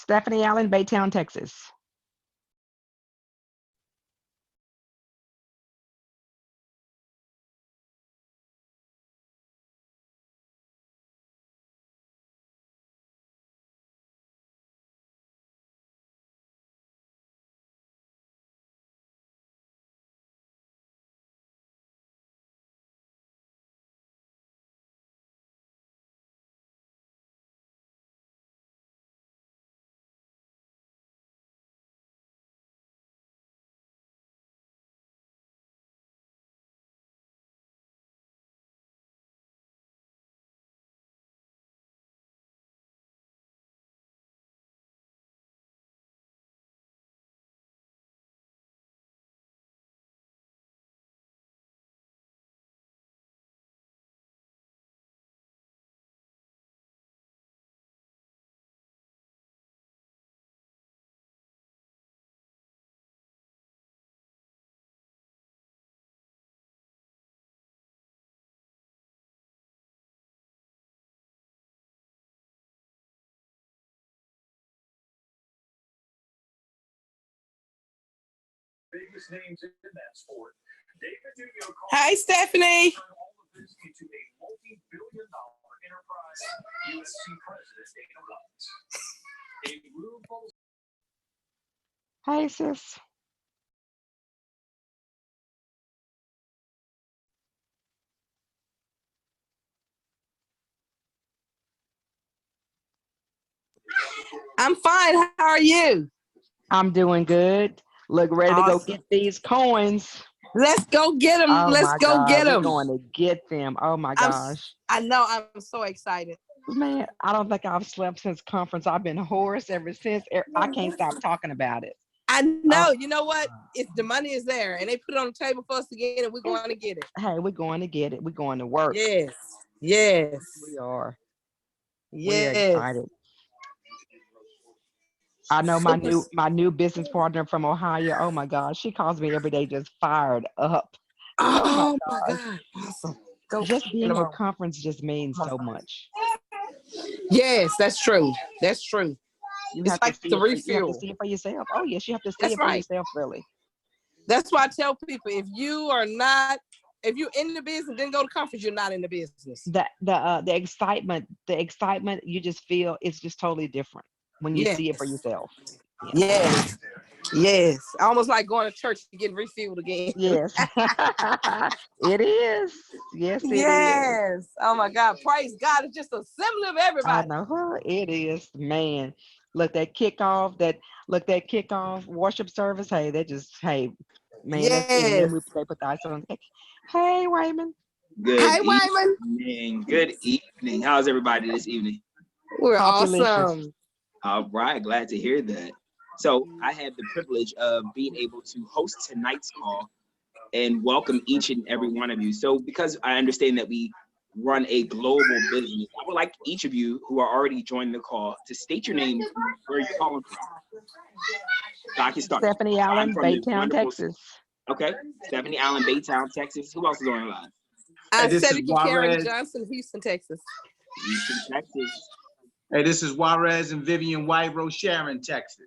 Stephanie Allen, Baytown, Texas. Hi, Stephanie. Hi, sis. I'm fine. How are you? I'm doing good. Look, ready to go Awesome. get these coins. Let's go get them. Oh Let's my go God, get we're them. going to get them. Oh my gosh. I know. I'm so excited. Man, I don't think I've slept since conference. I've been hoarse ever since. I can't stop talking about it. I Oh, know. You know what? If the money is there and they put it on the table for us to get it, we're going to get it. hey, we're going to get it. We're going to work. Yes. Yes. We are. We're Yes. excited. I know my new business partner from Ohio. Oh my gosh, she calls me every day just fired up. Oh my God. Awesome. Go. Just being at conference just means so much. Yes, that's true. That's true. It's like the refuel. You have to see it for yourself. Oh yes, you have to see That's it for right. yourself, really. That's why I tell people, if you're in the business, then go to conference, you're not in the business. The excitement you just feel is just totally different when you see it for yourself. Yes. Yes. Almost like going to church to get refueled again. Yes. It is. Yes, it is. Yes. Oh my God. Praise God. It's just a assembly of everybody. I know it is, man. Look, that kickoff worship service. Hey, man, Yes. and then they put the ice on the cake. Hey, Wayman. Hey, Wayman. Good evening. How's everybody this evening? We're awesome. All right, glad to hear that. So I had the privilege of being able to host tonight's call and welcome each and every one of you. So because I understand that we run a global business, I would like each of you who are already joining the call to state your names, where you're calling from. So I can start. Stephanie Allen, Baytown, Texas. Okay, Stephanie Allen, Baytown, Texas. Who else is on the line? I'm Cedric Karen Johnson, Houston, Texas. Houston, Texas. Hey, this is Juarez and Vivian White, Sharon, Texas.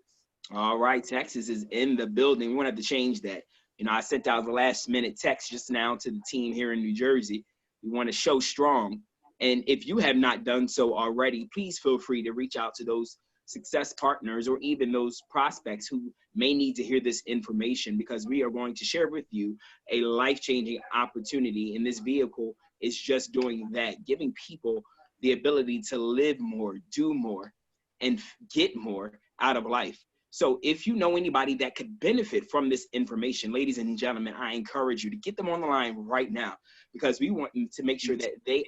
All right, Texas is in the building. We're gonna have to change that. You know, I sent out the last minute text just now to the team here in New Jersey. We want to show strong. And if you have not done so already, please feel free to reach out to those success partners or even those prospects who may need to hear this information, because we are going to share with you a life-changing opportunity. And this vehicle is just doing that, giving people the ability to live more, do more, and get more out of life. So if you know anybody that could benefit from this information, ladies and gentlemen, I encourage you to get them on the line right now, because we want to make sure that they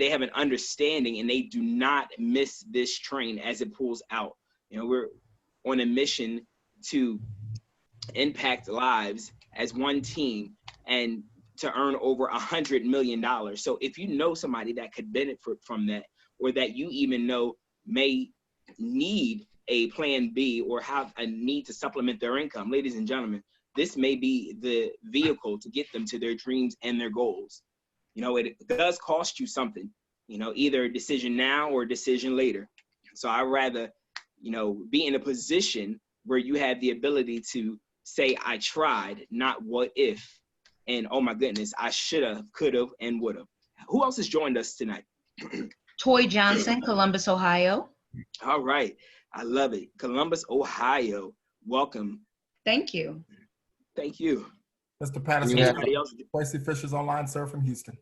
have an understanding and they do not miss this train as it pulls out. You know, we're on a mission to impact lives as one team and to earn over $100 million. So if you know somebody that could benefit from that, or that you even know may need a plan B or have a need to supplement their income, ladies and gentlemen, this may be the vehicle to get them to their dreams and their goals. You know, it does cost you something, you know, either a decision now or a decision later. So I'd rather be in a position where you have the ability to say, I tried, not what if. And oh my goodness, I should have, could have, and would have. Who else has joined us tonight? Toy Johnson, Columbus, Ohio. All right. I love it. Columbus, Ohio. Welcome. Thank you. Thank you. Mr. Patterson, Anybody else? Tracy Fisher's online, sir, from Houston.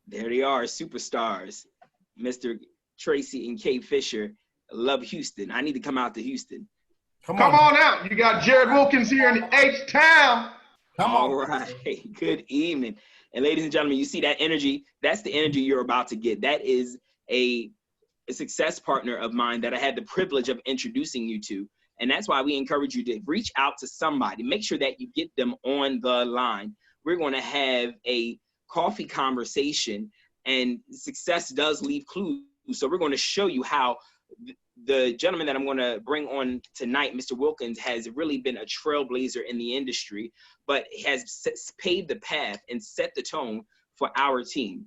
There they are, superstars. Mr. Tracy and Kate Fisher. Love Houston. I need to come out to Houston. Come on out. You got Jarrod Wilkins here in H-Town. All right. Good evening. And ladies and gentlemen, you see that energy? That's the energy you're about to get. That is a success partner of mine that I had the privilege of introducing you to. And that's why we encourage you to reach out to somebody. Make sure that you get them on the line. We're going to have a coffee conversation, and success does leave clues. So we're going to show you how the gentleman that I'm going to bring on tonight, Mr. Wilkins, has really been a trailblazer in the industry, but has paved the path and set the tone for our team.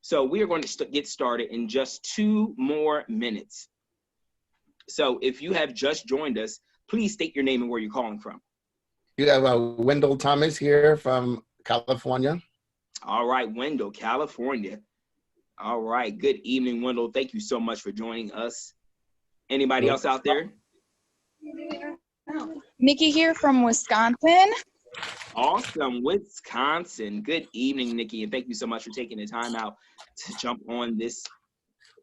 So we are going to get started in just 2 more minutes. So if you have just joined us, please state your name and where you're calling from. You have Wendell Thomas here from California. All right, Wendell, California. All right, good evening, Wendell. Thank you so much for joining us. Anybody else out there? Nikki here from Wisconsin. Awesome, Wisconsin. Good evening, Nikki, and thank you so much for taking the time out to jump on this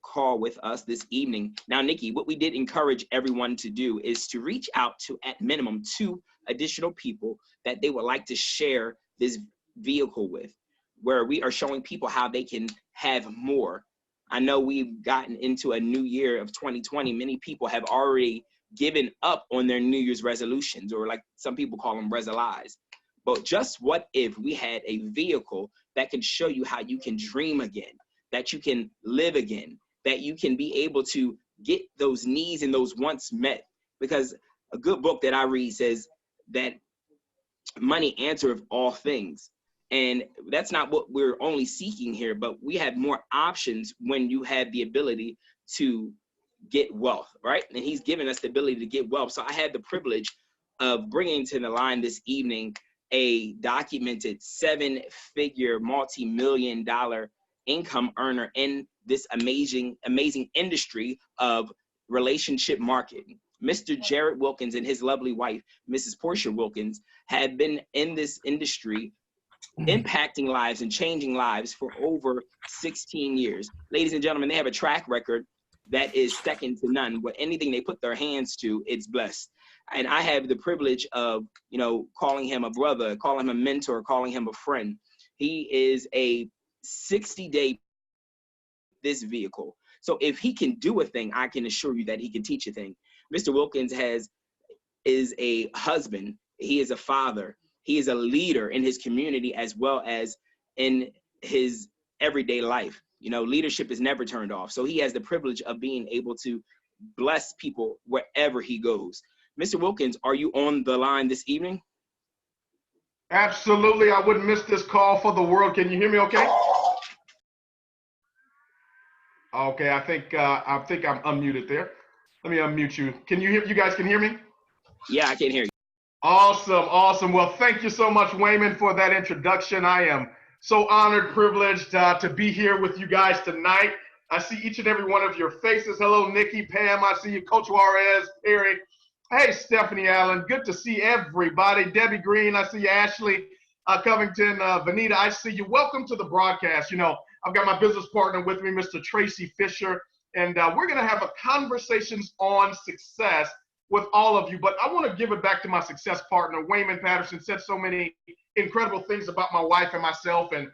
call with us this evening. Now, Nikki, what we did encourage everyone to do is to reach out to, at minimum, 2 additional people that they would like to share this vehicle with, where we are showing people how they can have more. I know we've gotten into a new year of 2020. Many people have already given up on their New Year's resolutions, or like some people call them resolutions. But just what if we had a vehicle that can show you how you can dream again, that you can live again, that you can be able to get those needs and those wants met? Because a good book that I read says that money answereth all things. And that's not what we're only seeking here, but we have more options when you have the ability to get wealth, right? And he's given us the ability to get wealth. So I had the privilege of bringing to the line this evening a documented 7-figure, multi-million-dollar income earner in this amazing industry of relationship marketing. Mr. Jarrod Wilkins and his lovely wife, Mrs. Porshea Wilkins, have been in this industry impacting lives and changing lives for over 16 years. Ladies and gentlemen, they have a track record that is second to none. But anything they put their hands to, it's blessed. And I have the privilege of, calling him a brother, calling him a mentor, calling him a friend. He is a 60-day this vehicle. So if he can do a thing, I can assure you that he can teach a thing. Mr. Wilkins is a husband. He is a father. He is a leader in his community as well as in his everyday life. Leadership is never turned off. So he has the privilege of being able to bless people wherever he goes. Mr. Wilkins, are you on the line this evening? Absolutely. I wouldn't miss this call for the world. Can you hear me okay? Okay, I think I'm unmuted there. Let me unmute you. Can you hear? You guys can hear me? Yeah, I can hear you. Awesome. Well, thank you so much, Wayman, for that introduction. I am so honored, privileged to be here with you guys tonight. I see each and every one of your faces. Hello, Nikki, Pam. I see you, Coach Juarez, Perry. Hey, Stephanie Allen. Good to see everybody. Debbie Green. I see you, Ashley Covington. Vanita, I see you. Welcome to the broadcast. I've got my business partner with me, Mr. Tracy Fisher, and we're going to have a conversations on success with all of you. But I want to give it back to my success partner. Wayman Patterson said so many incredible things about my wife and myself, and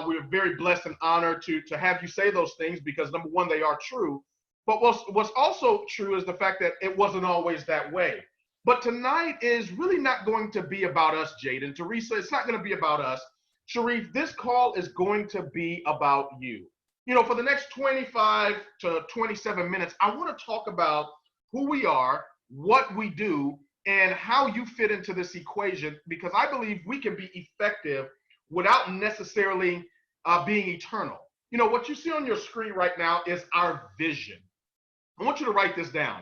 we're very blessed and honored to have you say those things because, number one, they are true. But what's also true is the fact that it wasn't always that way. But tonight is really not going to be about us, Jade and Teresa. It's not going to be about us. Sharif, this call is going to be about you. For the next 25 to 27 minutes, I want to talk about who we are, what we do, and how you fit into this equation, because I believe we can be effective without necessarily being eternal. What you see on your screen right now is our vision. I want you to write this down.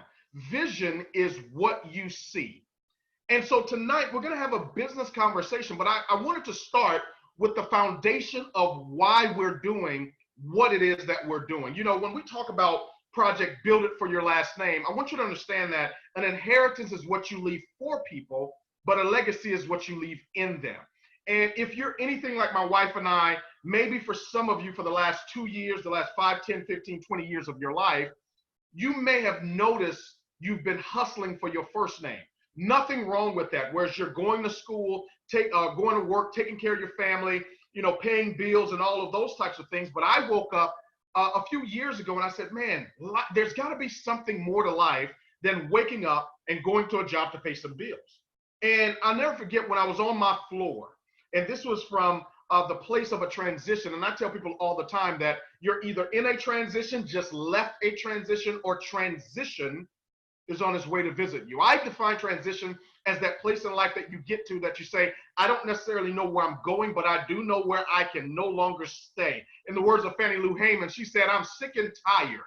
vision is what you see. And so tonight we're going to have a business conversation, but I wanted to start with the foundation of why we're doing what it is that we're doing. You know, when we talk about Project Build It for Your Last Name, I want you to understand that an inheritance is what you leave for people, but a legacy is what you leave in them. And if you're anything like my wife and I, maybe for some of you for the last 2 years, the last 5, 10, 15, 20 years of your life, you may have noticed you've been hustling for your first name. Nothing wrong with that. Whereas you're going to school, going to work, taking care of your family, you know, paying bills and all of those types of things. But I woke up a few years ago and I said, man, there's got to be something more to life than waking up and going to a job to pay some bills. And I'll never forget when I was on my floor, and this was from the place of a transition. And I tell people all the time that you're either in a transition, just left a transition, or transition is on its way to visit you. I define transition as that place in life that you get to that you say, I don't necessarily know where I'm going, but I do know where I can no longer stay. In the words of Fannie Lou Hamer, she said, I'm sick and tired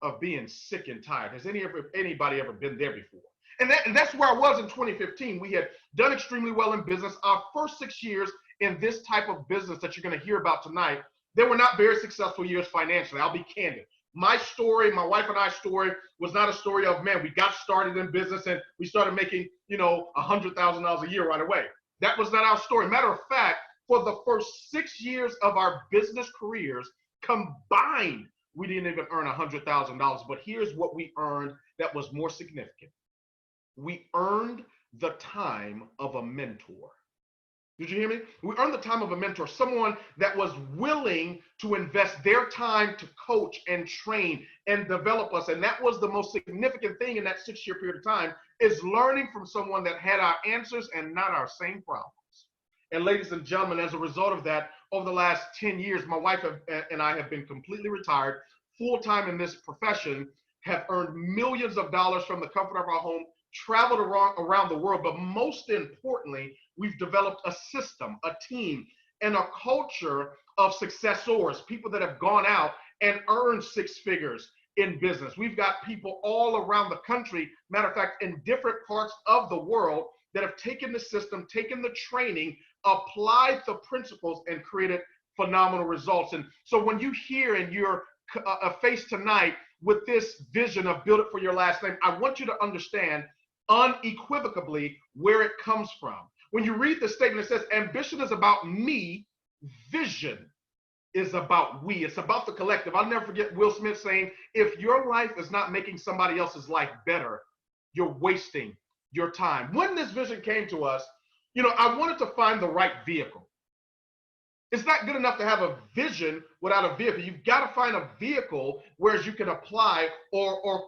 of being sick and tired. Has anybody ever been there before? And that's where I was in 2015. We had done extremely well in business. Our first 6 years in this type of business that you're going to hear about tonight, they were not very successful years financially. I'll be candid. My story, my wife and I's story, was not a story of, man, we got started in business and we started making, you know, $100,000 a year right away. That was not our story. Matter of fact, for the first 6 years of our business careers combined, we didn't even earn $100,000. But here's what we earned that was more significant. We earned the time of a mentor. Did you hear me? We earned the time of a mentor, someone that was willing to invest their time to coach and train and develop us. And that was the most significant thing in that 6-year period of time, is learning from someone that had our answers and not our same problems. And ladies and gentlemen, as a result of that, over the last 10 years, my wife and I have been completely retired, full-time in this profession, have earned millions of dollars from the comfort of our home, traveled around the world, but most importantly, we've developed a system, a team, and a culture of successors, people that have gone out and earned 6 figures in business. We've got people all around the country, matter of fact, in different parts of the world, that have taken the system, taken the training, applied the principles, and created phenomenal results. And so when you hear and you're faced tonight with this vision of Build It for Your Last Name, I want you to understand unequivocally where it comes from. When you read the statement, it says, ambition is about me, vision is about we. It's about the collective. I'll never forget Will Smith saying, if your life is not making somebody else's life better, you're wasting your time. When this vision came to us, you know, I wanted to find the right vehicle. It's not good enough to have a vision without a vehicle. You've got to find a vehicle where you can apply or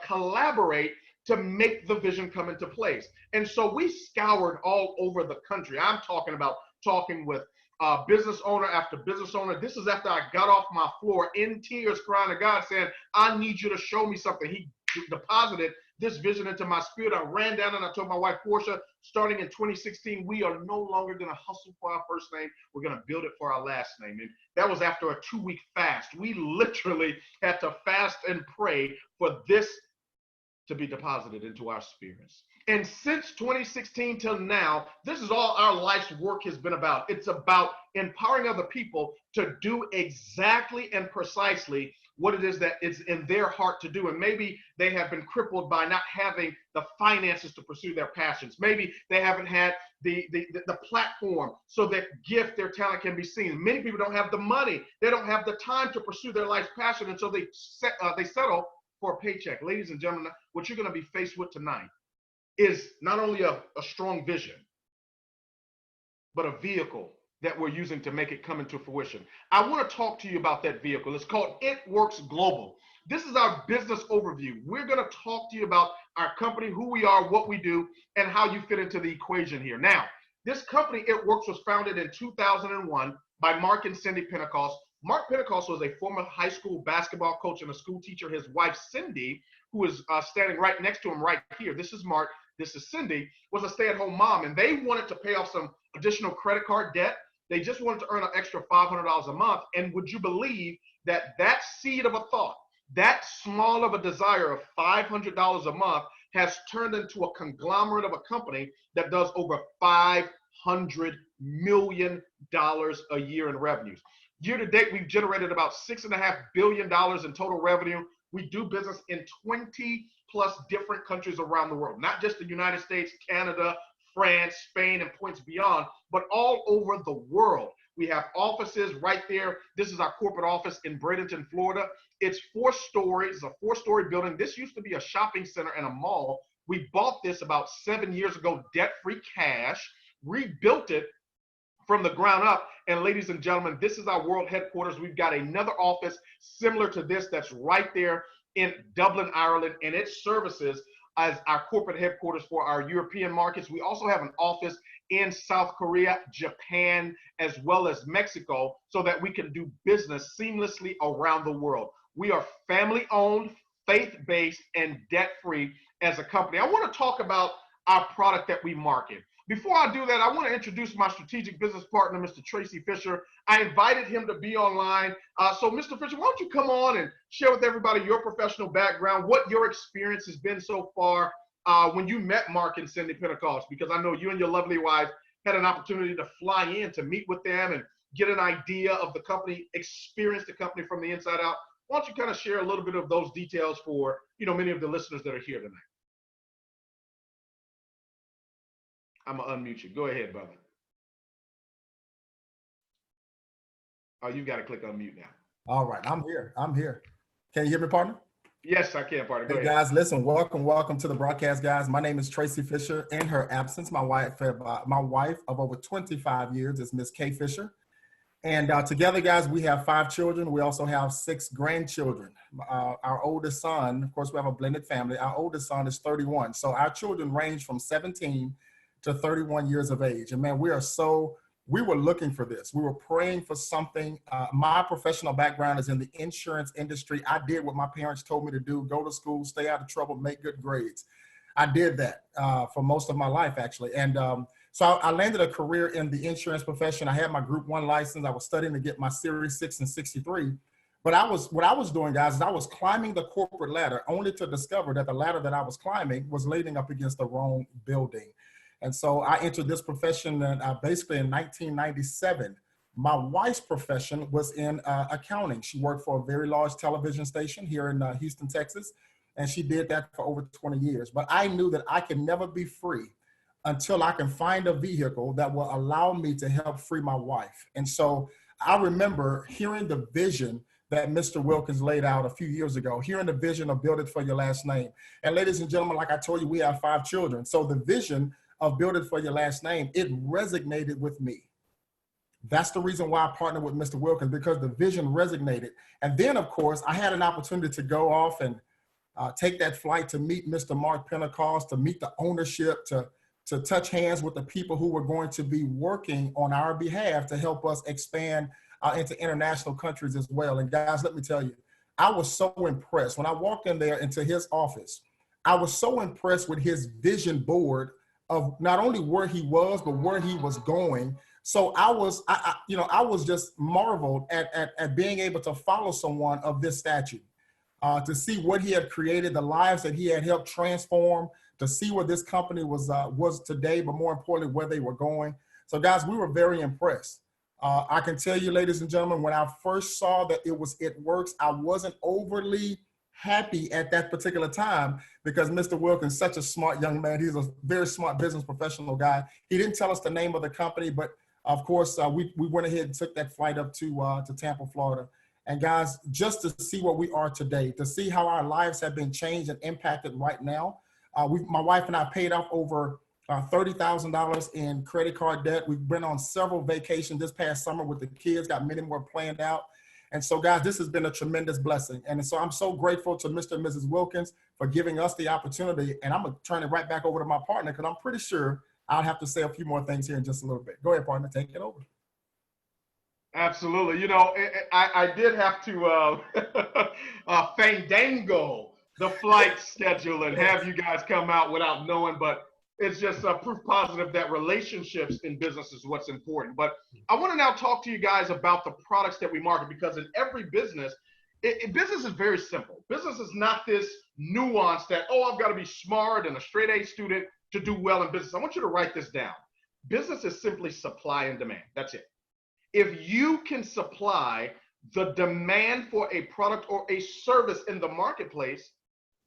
collaborate to make the vision come into place. And so we scoured all over the country. I'm talking about talking with business owner after business owner. This is after I got off my floor in tears, crying to God, saying, I need you to show me something. He deposited this vision into my spirit. I ran down and I told my wife, Porshea, starting in 2016, we are no longer going to hustle for our first name. We're going to build it for our last name. And that was after a 2-week fast. We literally had to fast and pray for this to be deposited into our spirits. And since 2016 till now, this is all our life's work has been about. It's about empowering other people to do exactly and precisely what it is that is in their heart to do. And maybe they have been crippled by not having the finances to pursue their passions. Maybe they haven't had the platform so that gift, their talent can be seen. Many people don't have the money. They don't have the time to pursue their life's passion. And so they settle for a paycheck. Ladies and gentlemen, what you're going to be faced with tonight is not only a strong vision, but a vehicle that we're using to make it come into fruition. I want to talk to you about that vehicle. It's called It Works Global. This is our business overview. We're going to talk to you about our company, who we are, what we do, and how you fit into the equation here. Now, this company, It Works, was founded in 2001 by Mark and Cindy Pentecost. Mark Pentecost was a former high school basketball coach and a school teacher. His wife, Cindy, who is standing right next to him right here, this is Mark, this is Cindy, was a stay-at-home mom, and they wanted to pay off some additional credit card debt. They just wanted to earn an extra $500 a month. And would you believe that that seed of a thought, That small of a desire of $500 a month has turned into a conglomerate of a company that does over $500 million a year in revenues. Year to date, we've generated about $6.5 billion in total revenue. We do business in 20 plus different countries around the world, not just the United States, Canada, France, Spain, and points beyond, but all over the world. We have offices right there. This is our corporate office in Bradenton, Florida. It's 4 stories, a 4-story building. This used to be a shopping center and a mall. We bought this about 7 years ago, debt-free cash, rebuilt it from the ground up. And ladies and gentlemen, this is our world headquarters. We've got another office similar to this that's right there in Dublin, Ireland, and it services as our corporate headquarters for our European markets. We also have an office in South Korea, Japan, as well as Mexico, so that we can do business seamlessly around the world. We are family-owned, faith-based, and debt-free as a company. I want to talk about our product that we market. Before I do that, I want to introduce my strategic business partner, Mr. Tracy Fisher. I invited him to be online. So, Mr. Fisher, why don't you come on and share with everybody your professional background, what your experience has been so far when you met Mark and Cindy Pentecost, because I know you and your lovely wife had an opportunity to fly in to meet with them and get an idea of the company, experience the company from the inside out. Why don't you kind of share a little bit of those details for, many of the listeners that are here tonight? I'm going to unmute you. Go ahead, brother. Oh, you've got to click unmute now. All right, I'm here. Can you hear me, partner? Yes, I can, partner. Go Hey, ahead. guys, listen, welcome to the broadcast, guys. My name is Tracy Fisher. In her absence, my wife of over 25 years is Miss Kay Fisher. And together, guys, we have 5 children. We also have 6 grandchildren. Our oldest son, of course, we have a blended family. Our oldest son is 31. So our children range from 17 to 31 years of age. And man, we were looking for this. We were praying for something. My professional background is in the insurance industry. I did what my parents told me to do: go to school, stay out of trouble, make good grades. I did that for most of my life, actually. And so I landed a career in the insurance profession. I had my Group 1 license. I was studying to get my Series 6 and 63. But what I was doing, guys, is I was climbing the corporate ladder, only to discover that the ladder that I was climbing was leaning up against the wrong building. And so I entered this profession basically in 1997. My wife's profession was in accounting. She worked for a very large television station here in Houston, Texas, and she did that for over 20 years. But I knew that I can never be free until I can find a vehicle that will allow me to help free my wife. And so I remember hearing the vision that Mr. Wilkins laid out a few years ago, hearing the vision of Build It For Your Last Name. And ladies and gentlemen, like I told you, we have 5 children. So the vision of Build It For Your Last Name, it resonated with me. That's the reason why I partnered with Mr. Wilkins, because the vision resonated. And then, of course, I had an opportunity to go off and take that flight to meet Mr. Mark Pentecost, to meet the ownership, to touch hands with the people who were going to be working on our behalf to help us expand into international countries as well. And guys, let me tell you, I was so impressed. When I walked in there into his office, I was so impressed with his vision board of not only where he was, but where he was going. So I was just marveled at being able to follow someone of this stature, to see what he had created, the lives that he had helped transform, to see where this company was today, but more importantly, where they were going. So guys, we were very impressed. I can tell you, ladies and gentlemen, when I first saw that it works, I wasn't overly happy at that particular time, because Mr. Wilkins is such a smart young man. He's a very smart business professional guy. He didn't tell us the name of the company, but of course, we went ahead and took that flight up to Tampa, Florida. And guys, just to see what we are today, to see how our lives have been changed and impacted right now. My wife and I paid off over $30,000 in credit card debt. We've been on several vacations this past summer with the kids, got many more planned out. And so, guys, this has been a tremendous blessing. And so I'm so grateful to Mr. and Mrs. Wilkins for giving us the opportunity. And I'm going to turn it right back over to my partner, because I'm pretty sure I'll have to say a few more things here in just a little bit. Go ahead, partner, take it over. Absolutely. I did have to fandango the flight schedule and have you guys come out without knowing, but it's just proof positive that relationships in business is what's important. But I want to now talk to you guys about the products that we market, because in every business, Business is very simple. Business is not this nuance that, oh, I've got to be smart and a straight A student to do well in business. I want you to write this down. Business is simply supply and demand. That's it. If you can supply the demand for a product or a service in the marketplace,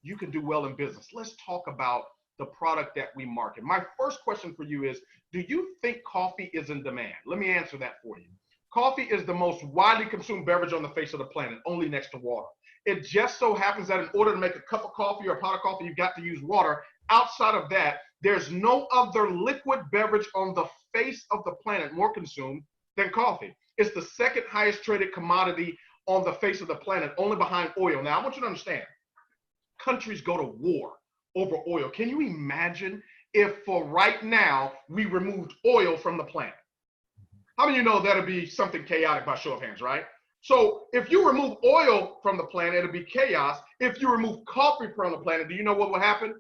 you can do well in business. Let's talk about the product that we market. My first question for you is, do you think coffee is in demand? Let me answer that for you. Coffee is the most widely consumed beverage on the face of the planet, only next to water. It just so happens that in order to make a cup of coffee or a pot of coffee, you've got to use water. Outside of that, there's no other liquid beverage on the face of the planet more consumed than coffee. It's the second highest traded commodity on the face of the planet, only behind oil. Now, I want you to understand, countries go to war over oil. Can you imagine if for right now we removed oil from the planet? How many of you know that'd be something chaotic by show of hands, right? So if you remove oil from the planet, it'll be chaos. If you remove coffee from the planet, do you know what would happen?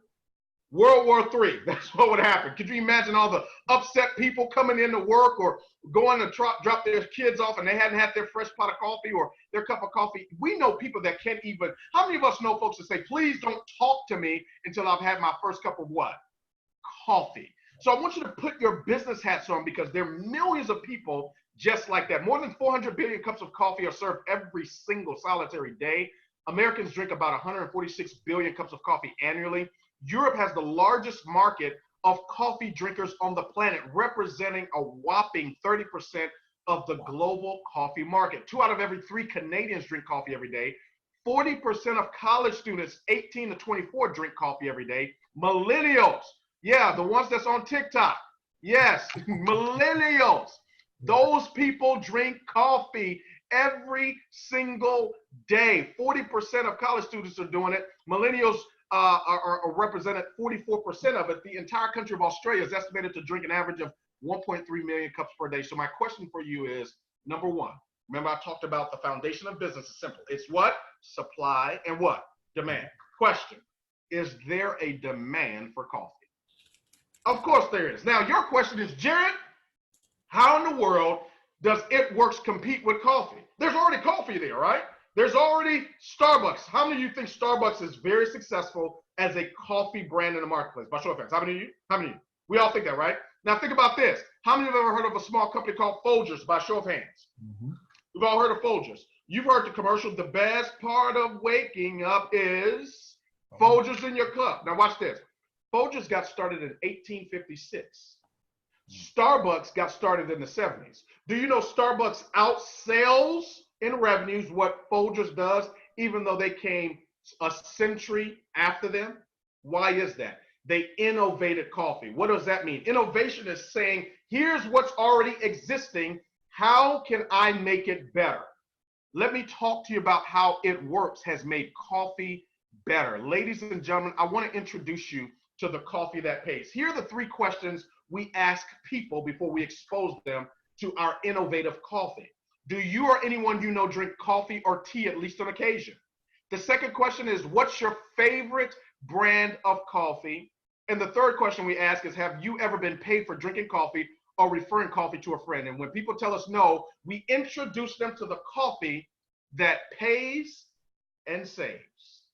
World War III, that's what would happen. Could you imagine all the upset people coming into work or going to drop their kids off and they hadn't had their fresh pot of coffee or their cup of coffee? We know people that can't even, how many of us know folks that say, please don't talk to me until I've had my first cup of what? Coffee. So I want you to put your business hats on because there are millions of people just like that. More than 400 billion cups of coffee are served every single solitary day. Americans drink about 146 billion cups of coffee annually. Europe has the largest market of coffee drinkers on the planet, representing a whopping 30% of the global coffee market. 2 out of every 3 Canadians drink coffee every day. 40% of college students 18 to 24 drink coffee every day. Millennials, yeah, the ones that's on TikTok. Yes, millennials. Those people drink coffee every single day. 40% of college students are doing it. Millennials are represented 44% of it. The entire country of Australia is estimated to drink an average of 1.3 million cups per day. So my question for you is, number one, remember I talked about the foundation of business is simple. It's what? Supply and what? Demand. Question, is there a demand for coffee? Of course there is. Now your question is, Jarrod, how in the world does It Works compete with coffee? There's already coffee there, right? There's already Starbucks. How many of you think Starbucks is very successful as a coffee brand in the marketplace? By show of hands, how many of you? How many of you? We all think that, right? Now think about this. How many of you have ever heard of a small company called Folgers? By show of hands. We've all heard of Folgers. You've heard the commercial, the best part of waking up is Folgers in your cup. Now watch this. Folgers got started in 1856. Starbucks got started in the 70s. Do you know Starbucks outsells in revenues what Folgers does, even though they came a century after them? Why is that? They innovated coffee. What does that mean? Innovation is saying, here's what's already existing. How can I make it better? Let me talk to you about how It Works has made coffee better. Ladies and gentlemen, I want to introduce you to the coffee that pays. Here are the 3 questions we ask people before we expose them to our innovative coffee. Do you or anyone you know drink coffee or tea at least on occasion? The second question is, what's your favorite brand of coffee? And the third question we ask is, have you ever been paid for drinking coffee or referring coffee to a friend? And when people tell us no, we introduce them to the coffee that pays and saves.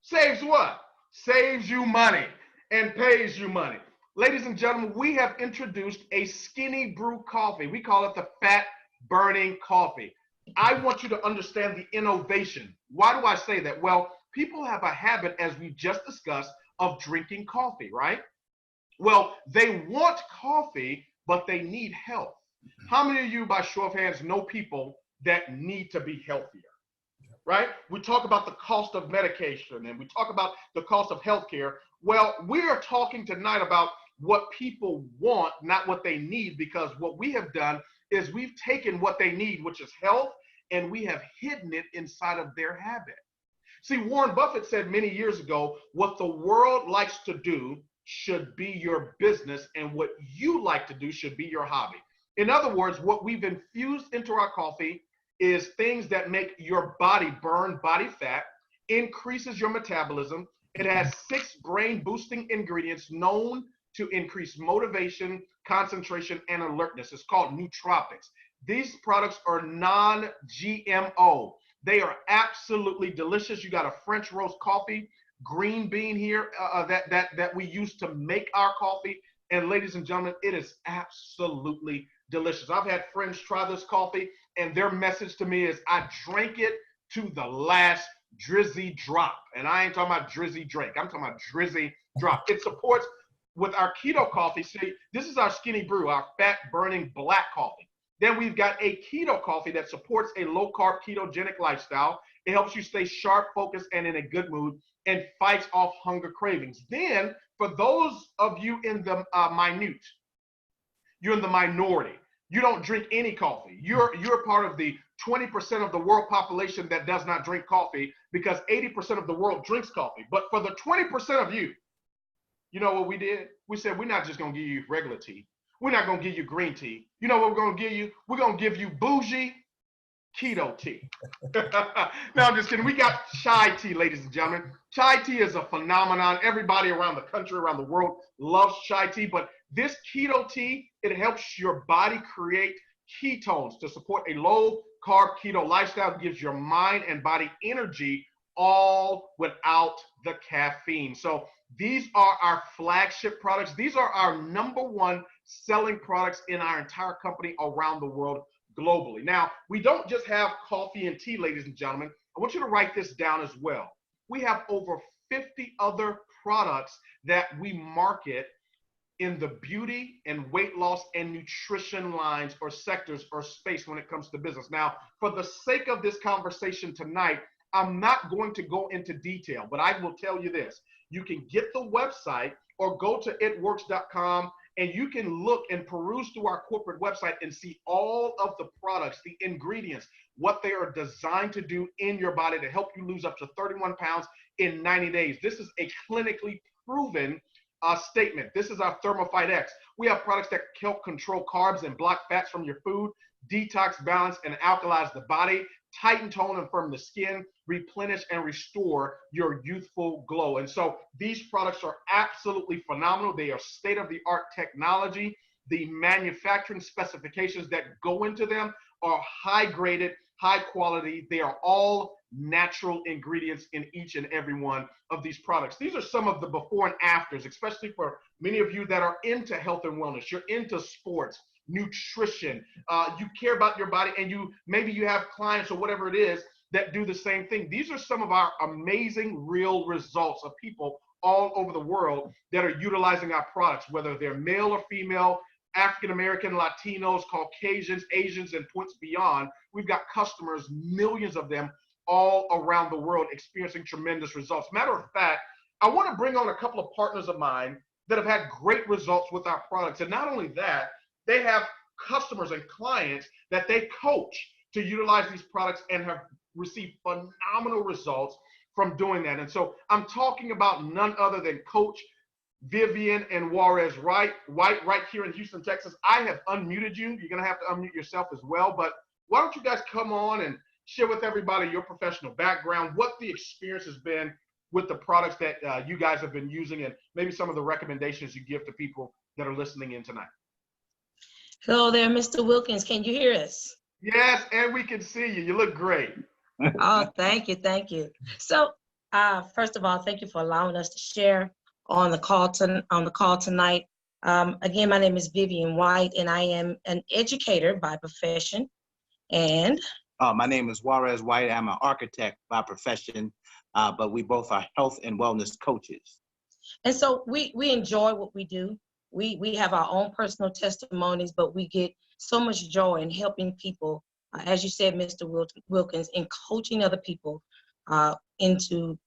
Saves what? Saves you money and pays you money. Ladies and gentlemen, we have introduced a skinny brew coffee. We call it the fat burning coffee. I want you to understand the innovation. Why do I say that? Well, people have a habit, as we just discussed, of drinking coffee, right? Well, they want coffee, but they need health. How many of you, by show of hands, know people that need to be healthier? Right? We talk about the cost of medication and we talk about the cost of healthcare. Well, we are talking tonight about what people want, not what they need, because what we have done is we've taken what they need, which is health, and we have hidden it inside of their habit. See, Warren Buffett said many years ago, what the world likes to do should be your business, and what you like to do should be your hobby. In other words, what we've infused into our coffee is things that make your body burn body fat, increases your metabolism. It has 6 brain boosting ingredients known to increase motivation, concentration, and alertness. It's called nootropics. These products are non-GMO. They are absolutely delicious. You got a French roast coffee, green bean here that we use to make our coffee. And ladies and gentlemen, it is absolutely delicious. I've had friends try this coffee, and their message to me is, I drank it to the last drizzy drop. And I ain't talking about drizzy drink. I'm talking about drizzy drop. It supports with our keto coffee. See, this is our skinny brew, our fat burning black coffee. Then we've got a keto coffee that supports a low carb ketogenic lifestyle. It helps you stay sharp, focused, and in a good mood, and fights off hunger cravings. Then for those of you in the you're in the minority. You don't drink any coffee. You're part of the 20% of the world population that does not drink coffee, because 80% of the world drinks coffee. But for the 20% of you, you know what we did? We said, we're not just going to give you regular tea. We're not going to give you green tea. You know what we're going to give you? We're going to give you bougie keto tea. No, I'm just kidding. We got chai tea, ladies and gentlemen. Chai tea is a phenomenon. Everybody around the country, around the world loves chai tea. But this keto tea, it helps your body create ketones to support a low carb keto lifestyle. It gives your mind and body energy, all without the caffeine. So these are our flagship products. These are our #1 selling products in our entire company around the world globally. Now, we don't just have coffee and tea, ladies and gentlemen. I want you to write this down as well. We have over 50 other products that we market in the beauty and weight loss and nutrition lines or sectors or space when it comes to business. Now, for the sake of this conversation tonight, I'm not going to go into detail, but I will tell you this. You can get the website or go to itworks.com, and you can look and peruse through our corporate website and see all of the products, the ingredients, what they are designed to do in your body to help you lose up to 31 pounds in 90 days. This is a clinically proven statement. This is our ThermoFight X. We have products that help control carbs and block fats from your food, detox, balance, and alkalize the body, tighten, tone, and firm the skin, replenish, and restore your youthful glow. And so these products are absolutely phenomenal. They are state-of-the-art technology. The manufacturing specifications that go into them are high-graded, high quality. They are all natural ingredients in each and every one of these products. These are some of the before and afters, especially for many of you that are into health and wellness. You're into sports, nutrition, you care about your body, and maybe you have clients or whatever it is that do the same thing. These are some of our amazing real results of people all over the world that are utilizing our products, whether they're male or female, African-American, Latinos, Caucasians, Asians, and points beyond. We've got customers, millions of them, all around the world experiencing tremendous results. Matter of fact, I want to bring on a couple of partners of mine that have had great results with our products. And not only that, they have customers and clients that they coach to utilize these products and have received phenomenal results from doing that. And so I'm talking about none other than Coach Vivian and Juarez White right here in Houston, Texas. I have unmuted you. You're going to have to unmute yourself as well. But why don't you guys come on and share with everybody your professional background, what the experience has been with the products that you guys have been using, and maybe some of the recommendations you give to people that are listening in tonight. Hello there, Mr. Wilkins. Can you hear us? Yes, and we can see you. You look great. Oh, thank you. Thank you. So, first of all, thank you for allowing us to share on the call tonight. Again, my name is Vivian White, and I am an educator by profession. And my name is Juarez White. I'm an architect by profession, but we both are health and wellness coaches. And so we enjoy what we do. We have our own personal testimonies, but we get so much joy in helping people, as you said, Mr. Wilkins, in coaching other people into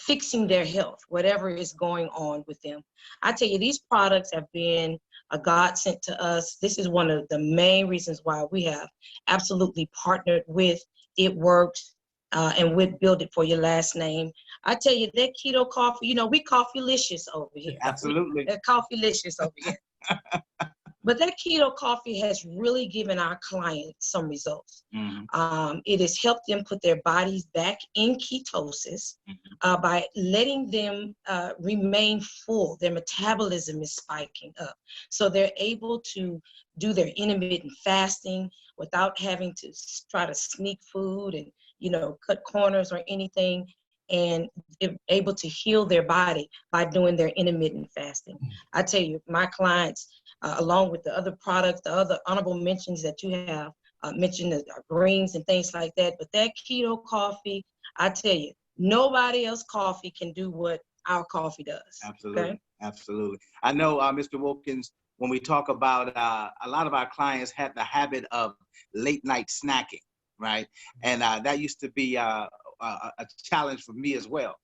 fixing their health, whatever is going on with them. I tell you, these products have been a godsend to us. This is one of the main reasons why we have absolutely partnered with It Works and with Build It for Your Last Name. I tell you, that keto coffee, you know, we coffee-licious over here. Absolutely. They're coffee-licious over here. But that keto coffee has really given our clients some results. Mm-hmm. It has helped them put their bodies back in ketosis by letting them remain full. Their metabolism is spiking up. So they're able to do their intermittent fasting without having to try to sneak food and cut corners or anything, and able to heal their body by doing their intermittent fasting. I tell you, my clients, along with the other products, the other honorable mentions that you have mentioned, the greens and things like that, but that keto coffee, I tell you, nobody else coffee can do what our coffee does. Absolutely, okay? absolutely. I know, Mr. Wilkins, when we talk about a lot of our clients had the habit of late night snacking, right? And that used to be a challenge for me as well.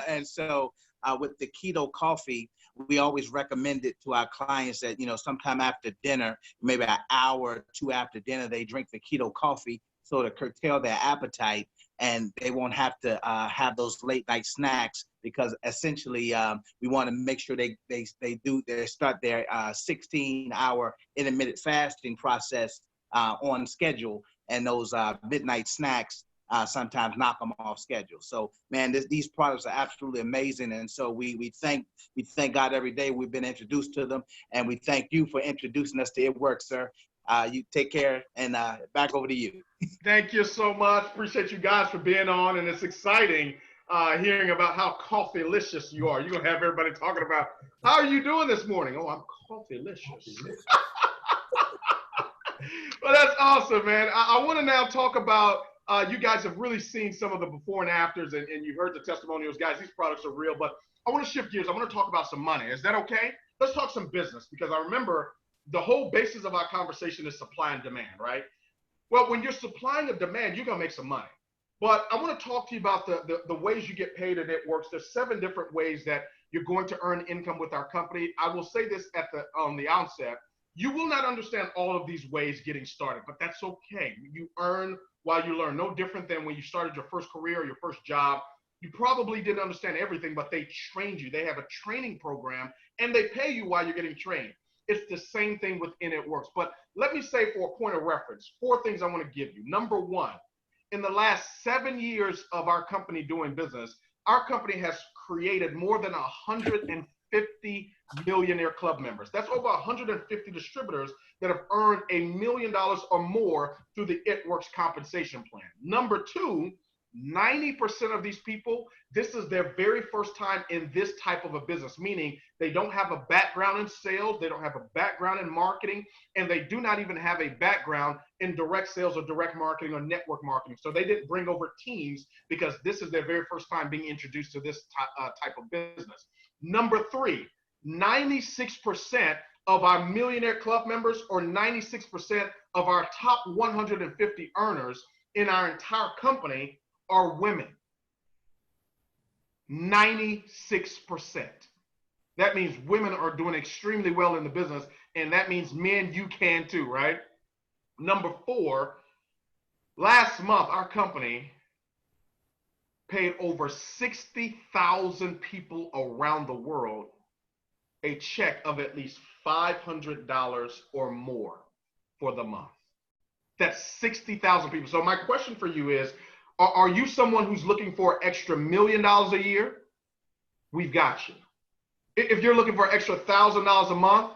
And so with the keto coffee, we always recommend it to our clients that, sometime after dinner, maybe an hour or two after dinner, they drink the keto coffee so to curtail their appetite, and they won't have to have those late night snacks, because essentially we want to make sure they start their 16-hour intermittent fasting process on schedule, and those midnight snacks sometimes knock them off schedule. So, man, these products are absolutely amazing, and so we thank God every day we've been introduced to them, and we thank you for introducing us to It Works, sir. You take care, and back over to you. Thank you so much. Appreciate you guys for being on, and it's exciting hearing about how coffee-licious you are. You're going to have everybody talking about, how are you doing this morning? Oh, I'm coffee-licious. Well, that's awesome, man. I want to now talk about, you guys have really seen some of the before and afters, and you've heard the testimonials. Guys, these products are real, but I want to shift gears. I want to talk about some money. Is that okay? Let's talk some business, because I remember the whole basis of our conversation is supply and demand, right? Well, when you're supplying a demand, you're going to make some money. But I want to talk to you about the ways you get paid and It Works. There's 7 different ways that you're going to earn income with our company. I will say this on the outset. You will not understand all of these ways getting started, but that's okay. You earn while you learn. No different than when you started your first career or your first job. You probably didn't understand everything, but they trained you. They have a training program, and they pay you while you're getting trained. It's the same thing within It Works. But let me say, for a point of reference, 4 things I want to give you. Number 1, in the last 7 years of our company doing business, our company has created more than 150 millionaire club members. That's over 150 distributors that have earned $1 million or more through the It Works compensation plan. Number 2, 90% of these people, this is their very first time in this type of a business, meaning they don't have a background in sales, they don't have a background in marketing, and they do not even have a background in direct sales or direct marketing or network marketing. So they didn't bring over teams, because this is their very first time being introduced to this type of business. Number 3, 96% of our millionaire club members, or 96% of our top 150 earners in our entire company, are women. 96%. That means women are doing extremely well in the business, and that means men, you can too, right? Number 4, last month our company paid over 60,000 people around the world a check of at least $500 or more for the month. That's 60,000 people. So my question for you is, are you someone who's looking for extra $1 million a year? We've got you. If you're looking for extra $1,000 a month,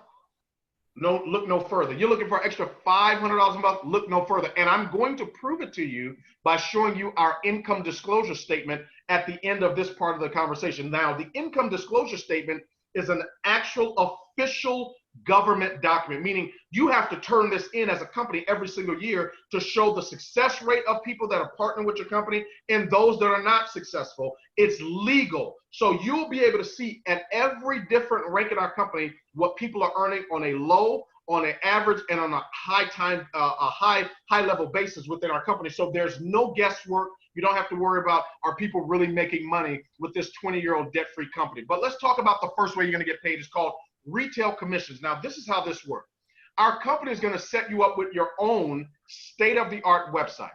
look no further. You're looking for extra $500 a month, look no further. And I'm going to prove it to you by showing you our income disclosure statement at the end of this part of the conversation. Now, the income disclosure statement is an actual official government document, meaning you have to turn this in as a company every single year to show the success rate of people that are partnering with your company and those that are not successful. It's legal. So you'll be able to see at every different rank in our company what people are earning on a low, on an average, and on a high level basis within our company. So there's no guesswork. You don't have to worry about, are people really making money with this 20-year-old debt-free company. But let's talk about the first way you're going to get paid. It's called retail commissions. Now, this is how this works. Our company is going to set you up with your own state-of-the-art website.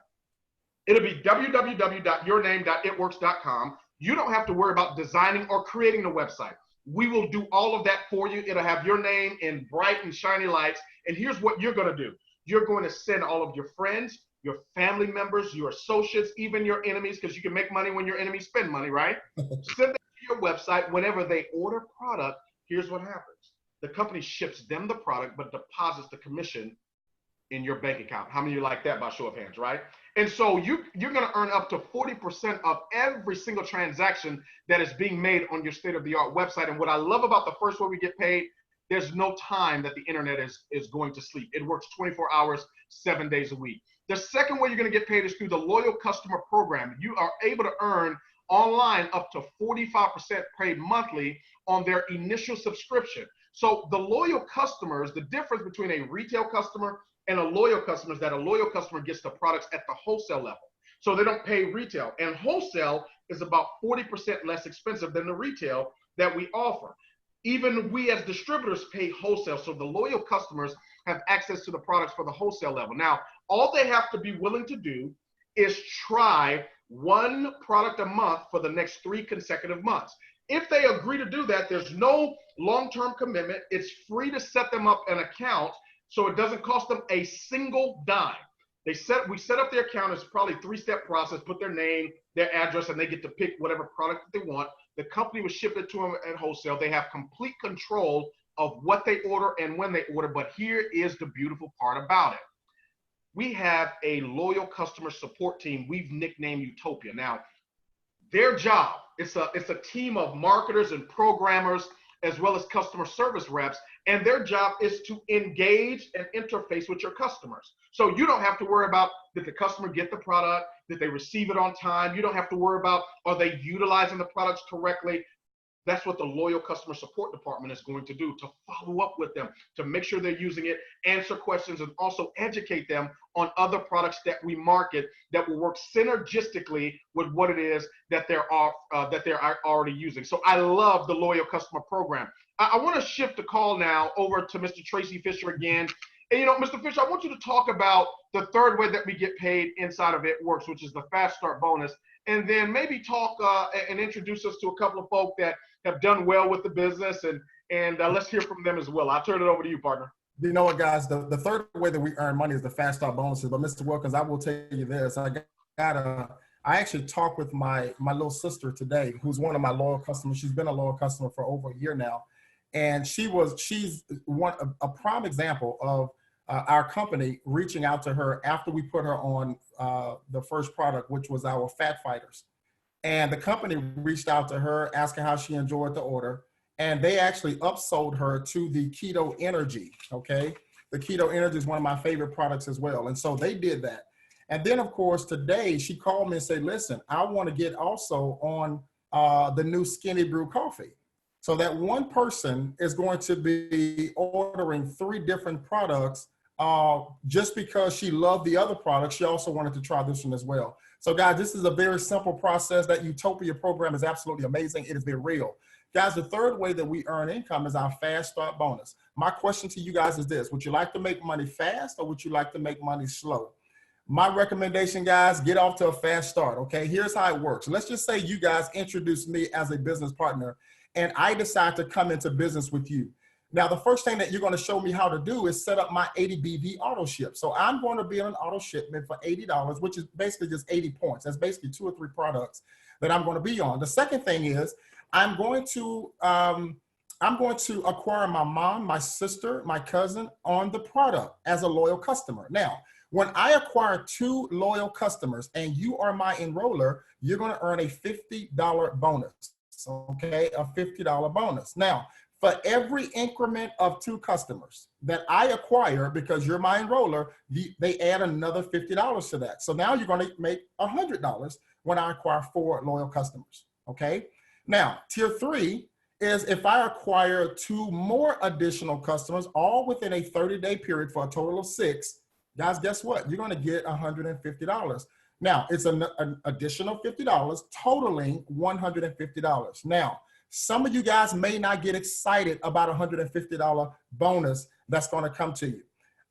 It'll be www.yourname.itworks.com. You don't have to worry about designing or creating the website. We will do all of that for you. It'll have your name in bright and shiny lights. And here's what you're going to do. You're going to send all of your friends, your family members, your associates, even your enemies, because you can make money when your enemies spend money, right? Send them to your website. Whenever they order product, here's what happens. The company ships them the product, but deposits the commission in your bank account. How many of you like that by show of hands, right? And so you're going to earn up to 40% of every single transaction that is being made on your state-of-the-art website. And what I love about the first way we get paid, there's no time that the internet is going to sleep. It works 24 hours, 7 days a week. The second way you're going to get paid is through the loyal customer program. You are able to earn online up to 45% paid monthly on their initial subscription. So the loyal customers, the difference between a retail customer and a loyal customer is that a loyal customer gets the products at the wholesale level. So they don't pay retail. And wholesale is about 40% less expensive than the retail that we offer. Even we as distributors pay wholesale. So the loyal customers have access to the products for the wholesale level. Now, all they have to be willing to do is try one product a month for the next 3 consecutive months. If they agree to do that, there's no long-term commitment. It's free to set them up an account, so it doesn't cost them a single dime. We set up their account. It's probably a 3-step process, put their name, their address, and they get to pick whatever product that they want. The company will ship it to them at wholesale. They have complete control of what they order and when they order, but here is the beautiful part about it. We have a loyal customer support team we've nicknamed Utopia. Now, their job, it's a team of marketers and programmers as well as customer service reps, and their job is to engage and interface with your customers. So you don't have to worry about, did the customer get the product? Did they receive it on time? You don't have to worry about, are they utilizing the products correctly? That's what the loyal customer support department is going to do, to follow up with them, to make sure they're using it, answer questions, and also educate them on other products that we market that will work synergistically with what it is that they're already using. So I love the loyal customer program. I want to shift the call now over to Mr. Tracy Fisher again. And, Mr. Fisher, I want you to talk about the third way that we get paid inside of It Works, which is the Fast Start bonus. And then maybe talk and introduce us to a couple of folk that have done well with the business, and let's hear from them as well. I'll turn it over to you, partner. You know what, guys? The third way that we earn money is the Fast Start bonuses. But Mr. Wilkins, I will tell you this: I actually talked with my little sister today, who's one of my loyal customers. She's been a loyal customer for over a year now, and she's a prime example of our company reaching out to her after we put her on the first product, which was our Fat Fighters. And the company reached out to her, asking how she enjoyed the order. And they actually upsold her to the Keto Energy, okay? The Keto Energy is one of my favorite products as well. And so they did that. And then, of course, today she called me and said, listen, I want to get also on the new Skinny Brew coffee. So that one person is going to be ordering 3 different products just because she loved the other products. She also wanted to try this one as well. So guys, this is a very simple process. That Utopia program is absolutely amazing. It has been real. Guys, the third way that we earn income is our Fast Start bonus. My question to you guys is this: would you like to make money fast, or would you like to make money slow? My recommendation, guys, get off to a fast start, okay? Here's how it works. Let's just say you guys introduce me as a business partner, and I decide to come into business with you. Now, the first thing that you're going to show me how to do is set up my 80 BV auto ship. So I'm going to be on an auto shipment for $80, which is basically just 80 points. That's basically 2 or 3 products that I'm going to be on. The second thing is I'm going to acquire my mom, my sister, my cousin on the product as a loyal customer. Now, when I acquire 2 loyal customers and you are my enroller, you're going to earn a $50 bonus. Okay, a $50 bonus. Now, for every increment of 2 customers that I acquire, because you're my enroller, they add another $50 to that. So now you're going to make $100 when I acquire 4 loyal customers. Okay. Now, tier 3 is if I acquire 2 more additional customers, all within a 30-day period for a total of 6. Guys, guess what? You're going to get $150. Now, it's an additional $50, totaling $150. Now, some of you guys may not get excited about a $150 bonus that's going to come to you.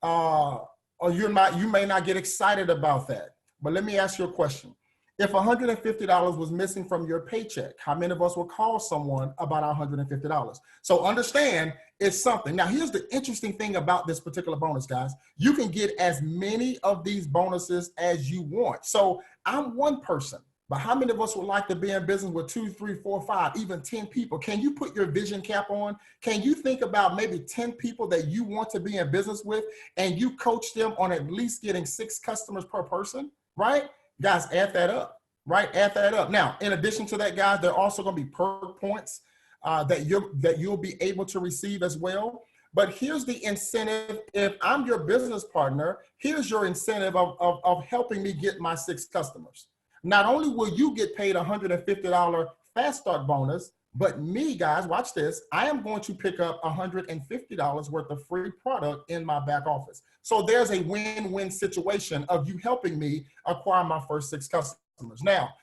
Or you may not get excited about that. But let me ask you a question. If $150 was missing from your paycheck, how many of us will call someone about our $150? So understand, it's something. Now, here's the interesting thing about this particular bonus, guys. You can get as many of these bonuses as you want. So I'm one person. But how many of us would like to be in business with 2, 3, 4, 5, even 10 people? Can you put your vision cap on? Can you think about maybe 10 people that you want to be in business with, and you coach them on at least getting 6 customers per person? right? Guys, add that up, right? Add that up. Now, in addition to that, guys, there are also going to be perk points that you'll be able to receive as well. But here's the incentive. If I'm your business partner, here's your incentive of helping me get my 6 customers. Not only will you get paid $150 fast start bonus, but me, guys, watch this. I am going to pick up $150 worth of free product in my back office. So there's a win-win situation of you helping me acquire my first 6 customers. Now,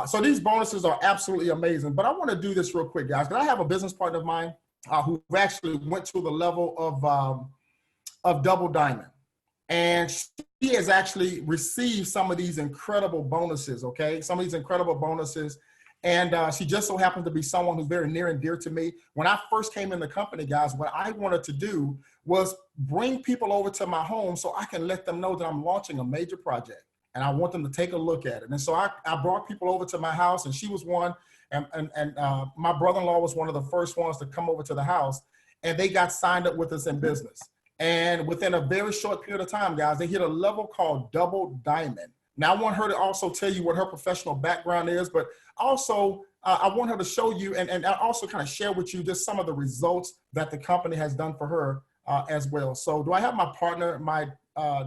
so these bonuses are absolutely amazing, but I want to do this real quick, guys, because I have a business partner of mine who actually went to the level of double diamond. And she has actually received some of these incredible bonuses, okay? Some of these incredible bonuses. And she just so happens to be someone who's very near and dear to me. When I first came in the company, guys, what I wanted to do was bring people over to my home so I can let them know that I'm launching a major project. And I want them to take a look at it. And so I brought people over to my house, and she was one. And my brother-in-law was one of the first ones to come over to the house. And they got signed up with us in business. And within a very short period of time, guys, they hit a level called double diamond. Now, I want her to also tell you what her professional background is, but also I want her to show you and also kind of share with you just some of the results that the company has done for her as well. So do I have my partner, my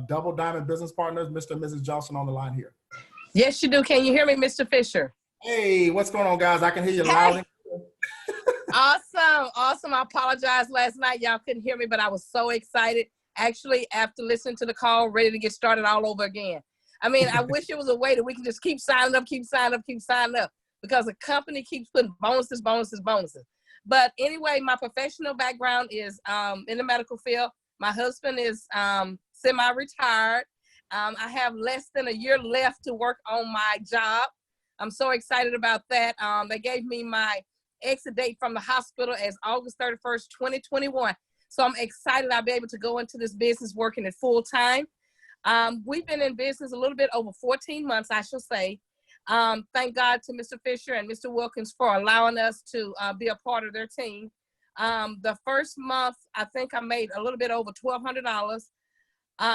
double diamond business partners, Mr. and Mrs. Johnson, on the line here? Yes, you do. Can you hear me, Mr. Fisher? Hey, what's going on, guys? I can hear you loud and clear. Awesome. I apologize last night. Y'all couldn't hear me, but I was so excited. Actually, after listening to the call, ready to get started all over again. I mean, I wish it was a way that we can just keep signing up, because the company keeps putting bonuses. But anyway, my professional background is in the medical field. My husband is semi-retired. I have less than a year left to work on my job. I'm so excited about that. They gave me my exit date from the hospital as August 31st, 2021. So I'm excited I'll be able to go into this business working at full time. We've been in business a little bit over 14 months, I shall say. Thank God to Mr. Fisher and Mr. Wilkins for allowing us to be a part of their team. The first month, I think I made a little bit over $1,200.